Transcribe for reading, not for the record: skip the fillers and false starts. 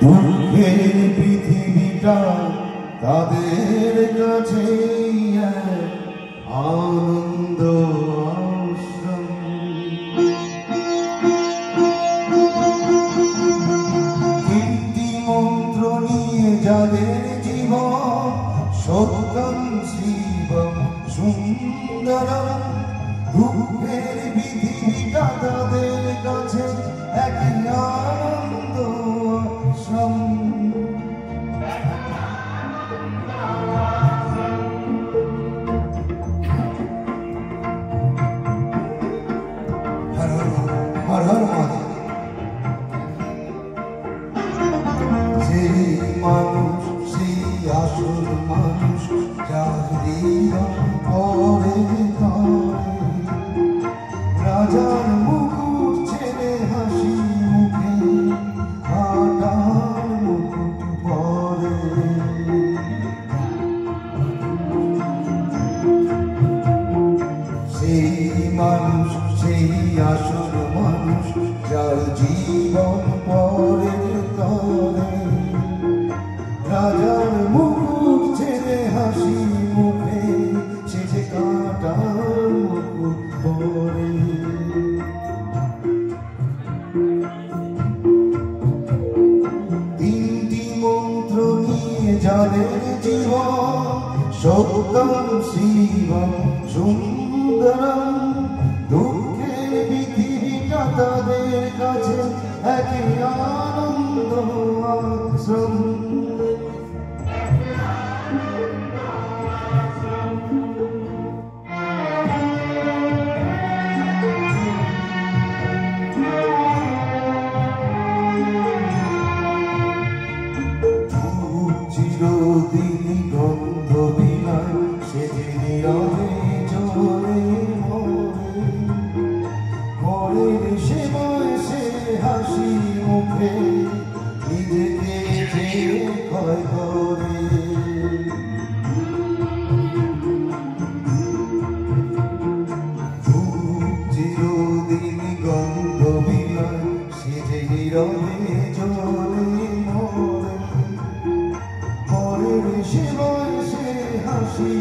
দুঃখের পৃথিবীটা তাদের কাছে আনন্দ আশ্রম। কীর্তি মন্ত্র নিয়ে যাদের জীবন সত্যম শিবম সুন্দরম, দুঃখের পৃথিবীটা তাদের কাছে এক আনন্দ আশ্রম। হর হর মহাদেব। সেই মানুষ সেই আসল মানুষ যার হৃদয় পরে ধরে, রাজার মুকুট ছেড়ে হাসি মুখে কাটার মুকুট পরে। সেই মানুষ সেই আসল মানুষ যার জীবন পরে তরে, রাজার মুকুট ছেড়ে হাসি মুখে ছেড়ে কাটার মুকুট পরে। তিনটি মন্ত্র নিয়ে যাদের জীবন সত্যম শিবম সুন্দরম, দুঃখের পৃথিবীটা তাদের কাছে এক আনন্দ আশ্রম। চিরদিন গন্ধ বিলায় সেজে নীরবে জ্বলে মরে, পরের সেবায় সে হাসি মুখে নিজেকে যে ক্ষয় করে। চিরদিন গন্ধ বিলায় সেজে নীরবে জ্বলে মরে, পরের সেবায় সে হাসি